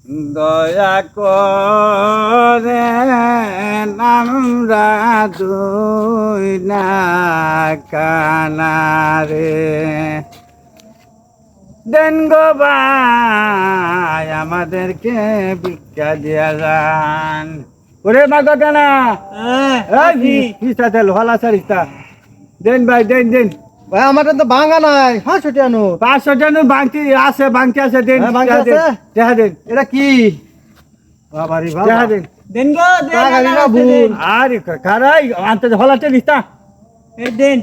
দয়া করে আমরা দুই না কানারে দেন গো ভাই আমাদেরকে ভিক্ষা দিয়া যান। ওরে মাগো কানা হলা সারিতা দেন ভাই দেন দেন ভাই আমার তো ভাঙা নাই 500 টাকা নো 500 টাকা বাংতি আছে দেন দেখা দেন এটা কি বাবারি বাবা দেখা দেন দেন গো টাকা না ভুল আরে কারাই আনতে হলাতে লিস্তা দেন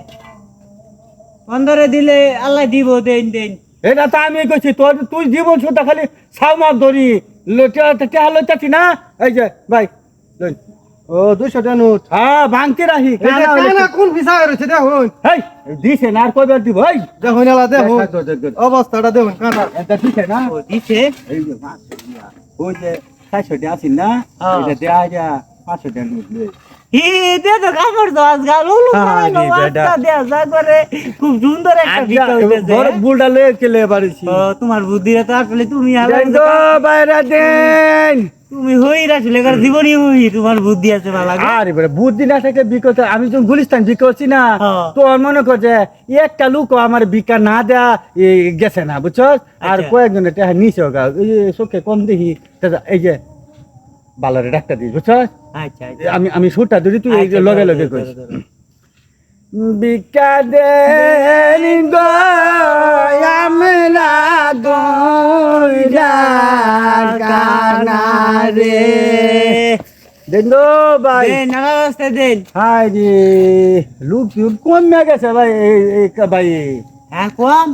15 দিলে আল্লাহ দিব দেন দেন এটা তো আমি কইছি তোর তুই জীবন সুতা খালি সাউমার ধরি লইতে লইতাছি না এই যে ভাই লই ও 200 টাকা নোট হ্যাঁ ভাঙতে রাখি কানা কোন ভিসা রয়েছে দেখুন হেই দিছে না আর কইবার দিব এই দেখুন এলা দেখুন অবস্থাটা দেখুন কানা এটা দিছে না ও দিছে এই যে মাছ ওই যে 400 টাকা আছে না এটা দেয়া যা 500 টাকা নোট লই হি দে তো কাপড় তো আজকাল উলু খানো আস্তা দেয়া যা করে খুব সুন্দর একটা ভিক্ষা হইতেছে বড় বুলডা লয়ে কেলে বাড়িছি ও তোমার বুদ্ধি তো আসলে তুমি দেন গো বাইরে দেন তুমি হই আসলে কার জীবনই হই তোমার বুদ্ধি আছে ভালো আরে বড় বুদ্ধি না থাকে বিকতে আমি যখন গুলিস্তান বিকছি না তো মনে কর যে একটা লোক আমার বিকা না দেয়া গেছে না বুঝছস আর কয়েকজনের টাকা নিছে গা এই চোখে কম দেখি এই যে বালারে ডাক্তার দিস বুঝছস আচ্ছা আমি সুটা ধরি তুই এই যে লগে লগে কইস বিকা দেন গো আমরা দইরা কানারে দেন গো ভাই দেন নাস্তা দেন হাই রে লুক কোন মে গেছে ভাই এই ভাই হ্যাঁ কম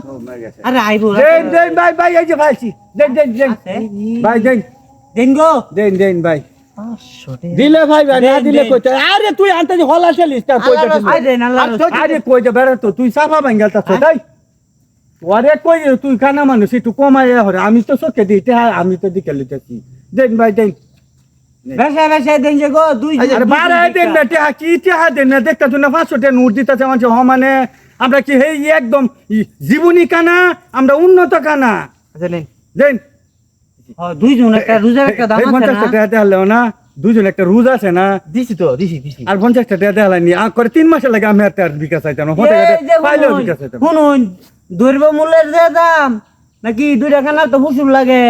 আরে আইবো দেন দেন ভাই ভাই এই যে ভাইছি দেন দেন দেন ভাই দেন দেন গো দেন দেন ভাই 500 টাকা দিলে ভাই ভাই না দিলে কইতে আরে তুই আনতে যে হলা চলিস তা কইতে আরে কইতে বেড়া তো তুই সাফা ভাঙ্গালতা তো তাই ওরে কই তুই খানা মানুষ একটু কমায় হরে আমি তো চোখে দিতে আমি তো দিকে লিতেছি দেন ভাই দেন বেশা দেন যে গো দুই আরে বারে দেন না তে কি তে দেন না দেখতা তুই না 500 টাকা নোট দিতেছে মানে মানে আমরা কি হেই একদম জীবনী কানা আমরা উন্নত কানা জানেন দেন দুইজন একটা রোজার একটা দাম আছে 50 টাকা দেখালে না দুইজন একটা রোজ আছে না দিছি তো দিছি আর 50 টাকা দেখালে নি আর করে 3 মাস লাগে আমি আর বিকাশ চাইতাম না পাইলেও বিকাশ চাইতাম শুনুন দৈর্ঘ্য মূল্যের যে দাম নাকি 2 টাকা না তো হুসুম লাগে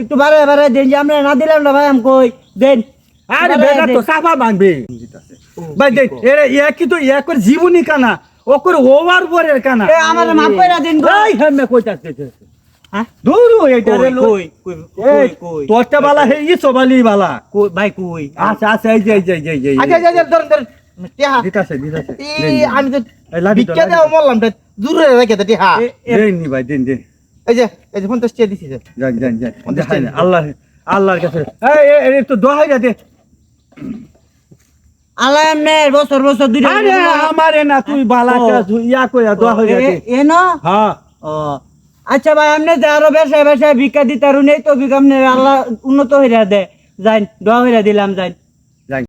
একটু বারে বারে দেন যে আমরা না দিলাম না ভাই আমি কই দেন আরে বেটা তো সাফা ভাঙবে ভাই দেন এরে ইয়া কি তো ইয়া করে জীবনী কানা ও করে ওভার পরের কানা আমার মাফ কইরা দেন গো এই হেমে কইতাছে হ্যাঁ দূরু এইটা রে কই কই কই তোরটা বালা হে ই সবালি বালা কই ভাই কই আচ্ছা আচ্ছা এই যে আচ্ছা আচ্ছা ধরেন ধরেন টিহা দিতাছে এই আমি তো ভিক্ষা দেও বললাম তো দূরে রেখে দে টিহা দেন নি ভাই দেন এই যে 50 টাকা দিছি যে যান আল্লাহর কাছে এই তো দোহাই দে আল্লাহ এমনে বছর বছর 2 টাকা আরে আমারে না তুই বালাটা ইয়া কইয়া দোয়া হইয়া দে এ না হ্যাঁ ও আচ্ছা ভাই আমনে যে আরো বেশা ভিক্ষা দিতারু নেই তো বিকামনে আল্লাহ উন্নত হইরা দে যাই দোয়া হইরা দিলাম যাই